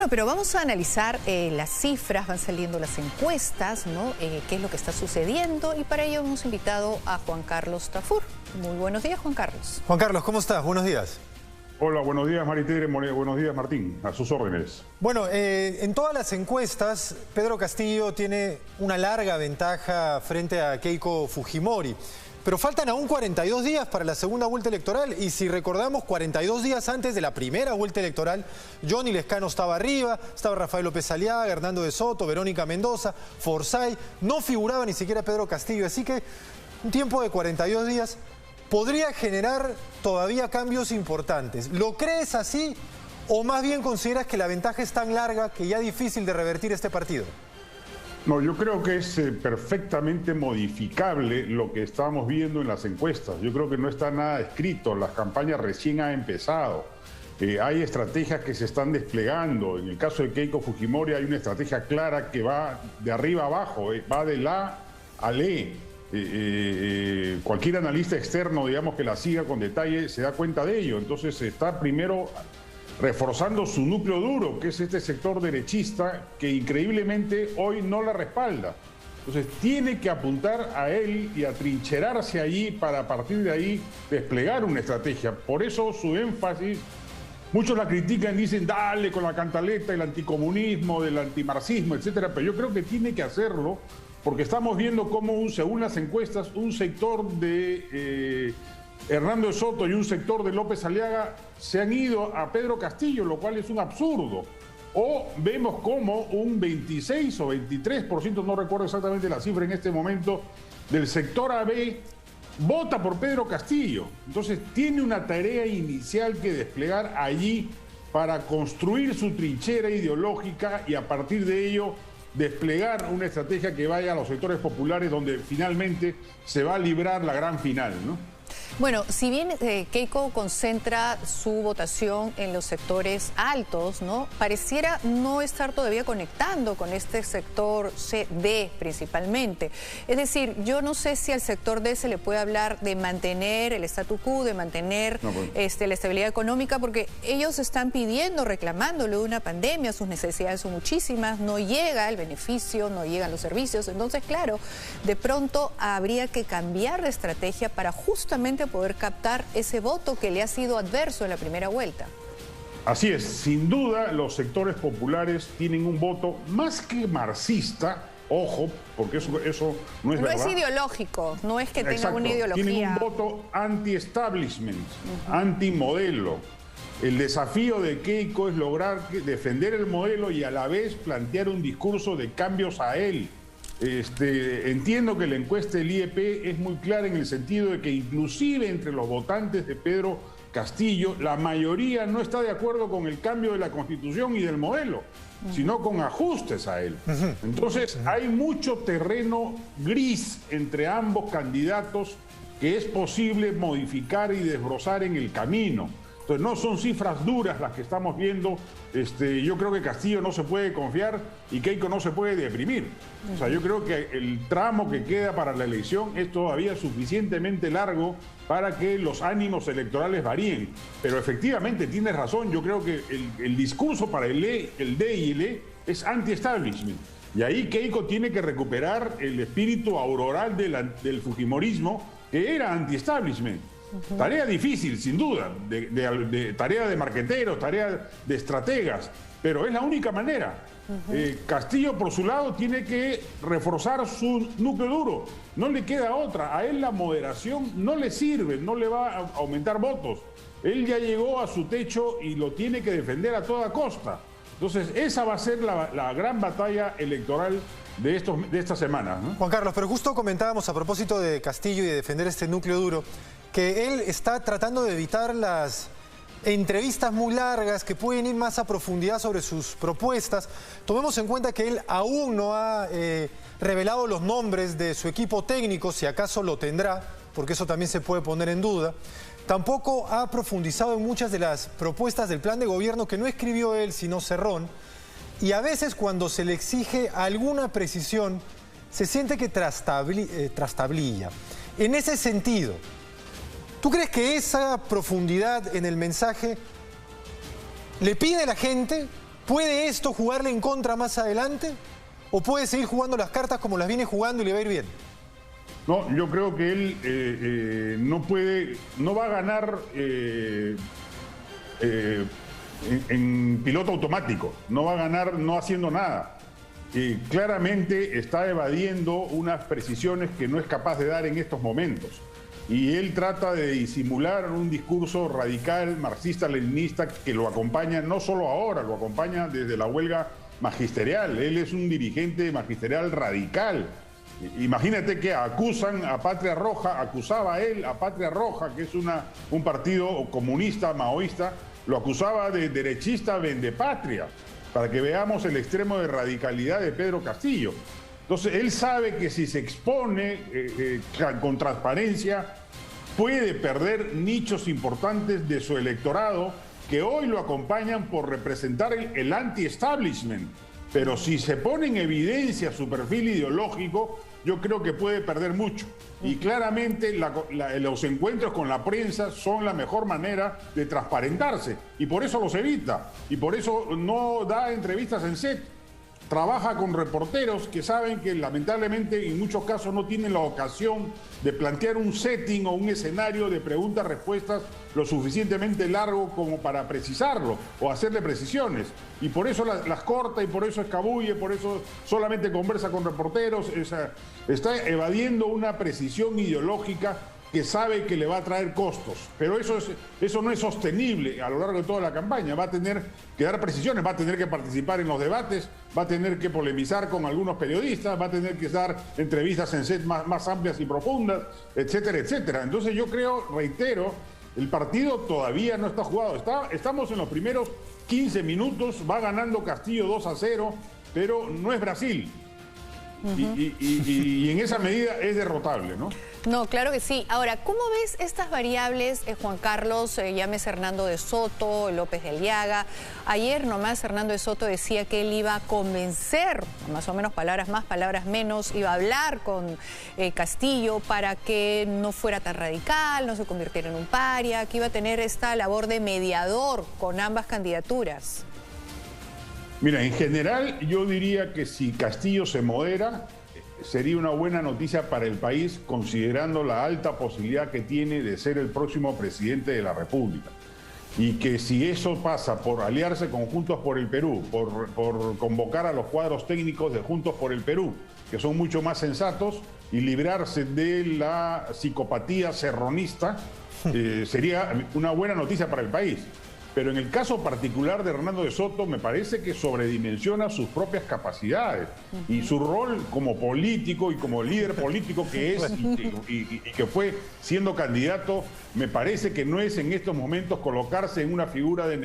Bueno, pero vamos a analizar las cifras, van saliendo las encuestas, ¿no? Qué es lo que está sucediendo, y para ello hemos invitado a Juan Carlos Tafur. Muy buenos días, Juan Carlos. Juan Carlos, ¿cómo estás? Buenos días. Hola, buenos días Maritere, buenos días Martín, a sus órdenes. Bueno, en todas las encuestas, Pedro Castillo tiene una larga ventaja frente a Keiko Fujimori. Pero faltan aún 42 días para la segunda vuelta electoral, y si recordamos, 42 días antes de la primera vuelta electoral, Johnny Lescano estaba arriba, estaba Rafael López Aliaga, Hernando de Soto, Verónica Mendoza, Forsyth, no figuraba ni siquiera Pedro Castillo, así que un tiempo de 42 días podría generar todavía cambios importantes. ¿Lo crees así, o más bien consideras que la ventaja es tan larga que ya es difícil de revertir este partido? No, yo creo que es perfectamente modificable lo que estamos viendo en las encuestas. Yo creo que no está nada escrito, las campañas recién han empezado. Hay estrategias que se están desplegando. En el caso de Keiko Fujimori hay una estrategia clara que va de arriba a abajo, va de la al E. Cualquier analista externo, digamos, que la siga con detalle, se da cuenta de ello. Entonces se está primero reforzando su núcleo duro, que es este sector derechista que increíblemente hoy no la respalda. Entonces tiene que apuntar a él y atrincherarse allí para a partir de ahí desplegar una estrategia. Por eso su énfasis, muchos la critican, dicen dale con la cantaleta, el anticomunismo, del antimarxismo, etcétera, pero yo creo que tiene que hacerlo porque estamos viendo cómo, según las encuestas, un sector de Hernando de Soto y un sector de López Aliaga se han ido a Pedro Castillo, lo cual es un absurdo. O vemos como un 26 o 23%, no recuerdo exactamente la cifra en este momento, del sector AB vota por Pedro Castillo. Entonces tiene una tarea inicial que desplegar allí para construir su trinchera ideológica y a partir de ello desplegar una estrategia que vaya a los sectores populares donde finalmente se va a librar la gran final, ¿no? Bueno, si bien Keiko concentra su votación en los sectores altos, ¿no? Pareciera no estar todavía conectando con este sector D principalmente. Es decir, yo no sé si al sector D se le puede hablar de mantener el statu quo, de mantener la estabilidad económica, porque ellos están pidiendo, reclamándole una pandemia, sus necesidades son muchísimas, no llega el beneficio, no llegan los servicios. Entonces, claro, de pronto habría que cambiar de estrategia para justamente poder captar ese voto que le ha sido adverso en la primera vuelta. Así es, sin duda los sectores populares tienen un voto más que marxista, ojo, porque eso no es verdad. No es ideológico, no es que tenga una ideología. Tienen un voto anti-establishment, anti-modelo. El desafío de Keiko es lograr defender el modelo y a la vez plantear un discurso de cambios a él. Entiendo que la encuesta del IEP es muy clara en el sentido de que inclusive entre los votantes de Pedro Castillo, la mayoría no está de acuerdo con el cambio de la Constitución y del modelo, sino con ajustes a él. Entonces hay mucho terreno gris entre ambos candidatos que es posible modificar y desbrozar en el camino. Entonces no son cifras duras las que estamos viendo. Yo creo que Castillo no se puede confiar y Keiko no se puede deprimir. O sea, yo creo que el tramo que queda para la elección es todavía suficientemente largo para que los ánimos electorales varíen. Pero efectivamente tienes razón, yo creo que el discurso para el D y el E es anti-establishment. Y ahí Keiko tiene que recuperar el espíritu auroral del fujimorismo, que era anti-establishment. Tarea difícil, sin duda, tarea de marqueteros, tarea de estrategas, pero es la única manera. Castillo, por su lado, tiene que reforzar su núcleo duro. No le queda otra. A él la moderación no le sirve, no le va a aumentar votos. Él ya llegó a su techo y lo tiene que defender a toda costa. Entonces, esa va a ser la gran batalla electoral de estas semanas, ¿no? Juan Carlos, pero justo comentábamos a propósito de Castillo y de defender este núcleo duro, que él está tratando de evitar las entrevistas muy largas que pueden ir más a profundidad sobre sus propuestas. Tomemos en cuenta que él aún no ha revelado los nombres de su equipo técnico, si acaso lo tendrá, porque eso también se puede poner en duda. Tampoco ha profundizado en muchas de las propuestas del plan de gobierno que no escribió él, sino Cerrón. Y a veces cuando se le exige alguna precisión, se siente que trastablilla. En ese sentido, ¿tú crees que esa profundidad en el mensaje le pide a la gente ¿Puede esto jugarle en contra más adelante? ¿O puede seguir jugando las cartas como las viene jugando y le va a ir bien? No, yo creo que él no va a ganar en piloto automático, no va a ganar no haciendo nada. Claramente está evadiendo unas precisiones que no es capaz de dar en estos momentos. Y él trata de disimular un discurso radical, marxista-leninista, que lo acompaña no solo ahora, lo acompaña desde la huelga magisterial. Él es un dirigente magisterial radical. Imagínate que acusan a Patria Roja, acusaba él a Patria Roja, que es un partido comunista, maoísta, lo acusaba de derechista vendepatria, para que veamos el extremo de radicalidad de Pedro Castillo. Entonces, él sabe que si se expone con transparencia, puede perder nichos importantes de su electorado que hoy lo acompañan por representar el anti-establishment. Pero si se pone en evidencia su perfil ideológico, yo creo que puede perder mucho. Y claramente los encuentros con la prensa son la mejor manera de transparentarse. Y por eso los evita. Y por eso no da entrevistas en set. Trabaja con reporteros que saben que lamentablemente en muchos casos no tienen la ocasión de plantear un setting o un escenario de preguntas-respuestas lo suficientemente largo como para precisarlo o hacerle precisiones. Y por eso las corta y por eso escabulle, por eso solamente conversa con reporteros. Está evadiendo una precisión ideológica que sabe que le va a traer costos, pero eso no es sostenible a lo largo de toda la campaña. Va a tener que dar precisiones, va a tener que participar en los debates, va a tener que polemizar con algunos periodistas, va a tener que dar entrevistas en set más amplias y profundas, etcétera, etcétera. Entonces yo creo, reitero, el partido todavía no está jugado. Estamos en los primeros 15 minutos, va ganando Castillo 2-0, pero no es Brasil. Y en esa medida es derrotable, ¿no? No, claro que sí. Ahora, ¿cómo ves estas variables, Juan Carlos? Llámese Hernando de Soto, López de Aliaga. Ayer nomás Hernando de Soto decía que él iba a convencer, más o menos palabras más, palabras menos, iba a hablar con Castillo para que no fuera tan radical, no se convirtiera en un paria, que iba a tener esta labor de mediador con ambas candidaturas. Mira, en general yo diría que si Castillo se modera, sería una buena noticia para el país, considerando la alta posibilidad que tiene de ser el próximo presidente de la República. Y que si eso pasa por aliarse con Juntos por el Perú, por convocar a los cuadros técnicos de Juntos por el Perú, que son mucho más sensatos, y librarse de la psicopatía serronista, sería una buena noticia para el país. Pero en el caso particular de Hernando de Soto, me parece que sobredimensiona sus propias capacidades y su rol como político y como líder político que es y que fue siendo candidato. Me parece que no es en estos momentos colocarse en una figura de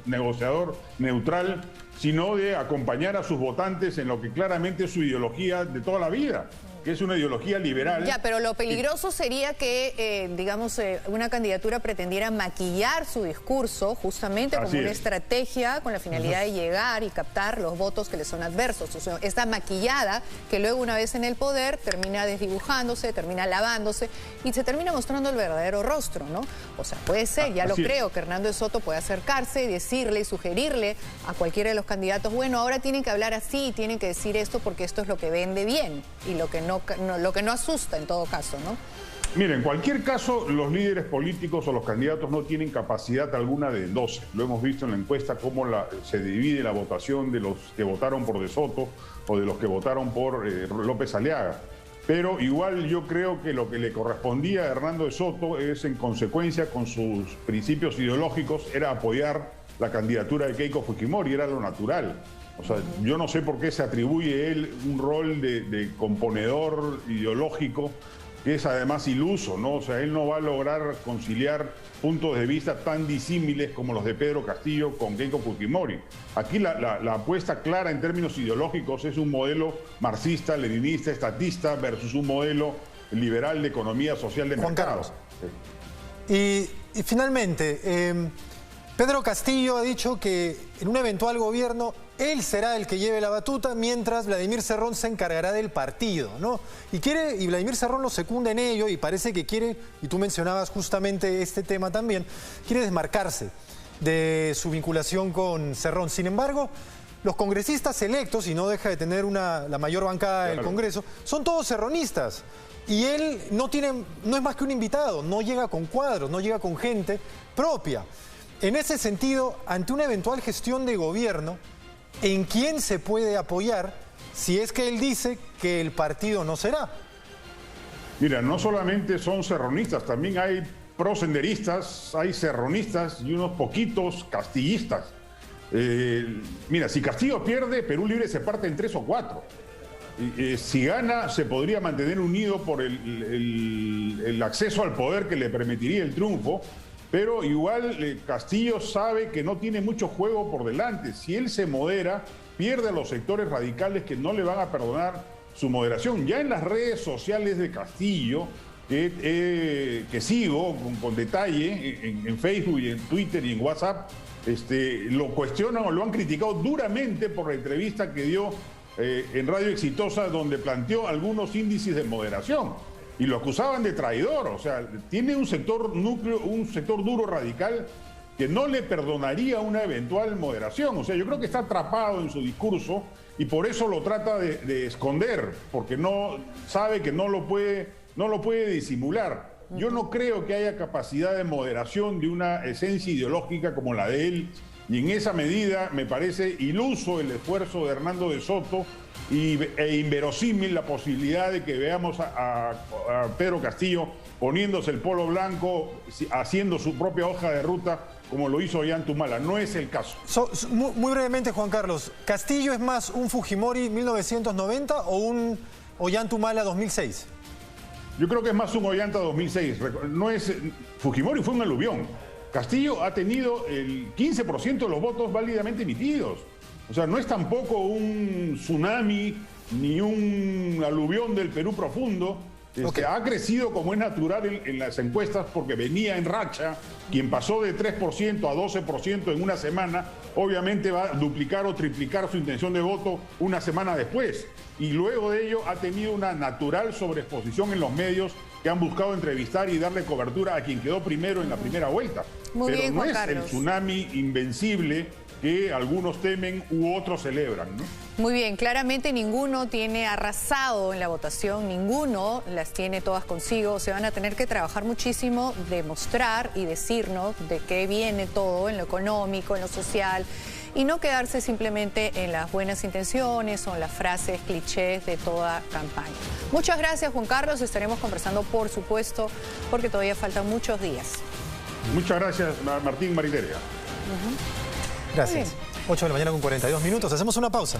negociador neutral, sino de acompañar a sus votantes en lo que claramente es su ideología de toda la vida, que es una ideología liberal. Ya, pero lo peligroso sería que, digamos, una candidatura pretendiera maquillar su discurso justamente como una estrategia con la finalidad de llegar y captar los votos que le son adversos. O sea, esta maquillada que luego una vez en el poder termina desdibujándose, termina lavándose y se termina mostrando el verdadero rostro, ¿no? O sea, puede ser, ya lo creo, que Hernando de Soto puede acercarse y decirle y sugerirle a cualquiera de los candidatos, bueno, ahora tienen que hablar así, tienen que decir esto porque esto es lo que vende bien y lo que no asusta en todo caso, ¿no? Mira, en cualquier caso, los líderes políticos o los candidatos no tienen capacidad alguna de endose. Lo hemos visto en la encuesta cómo se divide la votación de los que votaron por De Soto o de los que votaron por López Aliaga. Pero igual yo creo que lo que le correspondía a Hernando de Soto es, en consecuencia con sus principios ideológicos, era apoyar la candidatura de Keiko Fujimori, era lo natural. O sea, yo no sé por qué se atribuye él un rol de componedor ideológico que es además iluso, ¿no? O sea, él no va a lograr conciliar puntos de vista tan disímiles como los de Pedro Castillo con Keiko Fujimori. Aquí la apuesta clara en términos ideológicos es un modelo marxista, leninista, estatista versus un modelo liberal de economía social de mercado. Juan Carlos. Y finalmente, Pedro Castillo ha dicho que en un eventual gobierno él será el que lleve la batuta, mientras Vladimir Cerrón se encargará del partido, ¿no? Y Vladimir Cerrón lo secunda en ello y parece que quiere, y tú mencionabas justamente este tema también, quiere desmarcarse. de su vinculación con Cerrón. Sin embargo, los congresistas electos, y no deja de tener la mayor bancada del Congreso, son todos cerronistas. Y él no es más que un invitado, no llega con cuadros, no llega con gente propia. En ese sentido, ante una eventual gestión de gobierno, ¿en quién se puede apoyar si es que él dice que el partido no será? Mira, no solamente son cerronistas, también hay prosenderistas, hay cerronistas y unos poquitos castillistas. Mira, si Castillo pierde, Perú Libre se parte en 3 o 4. Si gana, se podría mantener unido por el acceso al poder que le permitiría el triunfo, pero igual Castillo sabe que no tiene mucho juego por delante. Si él se modera, pierde a los sectores radicales que no le van a perdonar su moderación. Ya en las redes sociales de Castillo, que sigo con detalle en Facebook y en Twitter y en WhatsApp, lo cuestionan o lo han criticado duramente por la entrevista que dio en Radio Exitosa, donde planteó algunos índices de moderación y lo acusaban de traidor. O sea, tiene un sector núcleo, un sector duro radical que no le perdonaría una eventual moderación. O sea, yo creo que está atrapado en su discurso y por eso lo trata de esconder, porque no sabe que no lo puede disimular. Yo no creo que haya capacidad de moderación de una esencia ideológica como la de él, y en esa medida me parece iluso el esfuerzo de Hernando de Soto e inverosímil la posibilidad de que veamos a Pedro Castillo poniéndose el polo blanco, haciendo su propia hoja de ruta, como lo hizo Ollantumala. No es el caso. Muy brevemente, Juan Carlos, ¿Castillo es más un Fujimori 1990 o un Ollantumala 2006? Yo creo que es más un Ollanta 2006. Fujimori fue un aluvión. Castillo ha tenido el 15% de los votos válidamente emitidos. O sea, no es tampoco un tsunami ni un aluvión del Perú profundo. Ha crecido como es natural en las encuestas porque venía en racha. Quien pasó de 3% a 12% en una semana, obviamente va a duplicar o triplicar su intención de voto una semana después. Y luego de ello ha tenido una natural sobreexposición en los medios que han buscado entrevistar y darle cobertura a quien quedó primero en la primera vuelta. Muy bien, Juan Carlos. Pero no es el tsunami invencible que algunos temen u otros celebran, ¿no? Muy bien, claramente ninguno tiene arrasado en la votación, ninguno las tiene todas consigo. Se van a tener que trabajar muchísimo, demostrar y decirnos de qué viene todo en lo económico, en lo social, y no quedarse simplemente en las buenas intenciones o en las frases clichés de toda campaña. Muchas gracias, Juan Carlos. Estaremos conversando, por supuesto, porque todavía faltan muchos días. Muchas gracias, Martín Mariteria. Gracias. 8 de la mañana con 42 minutos. Hacemos una pausa.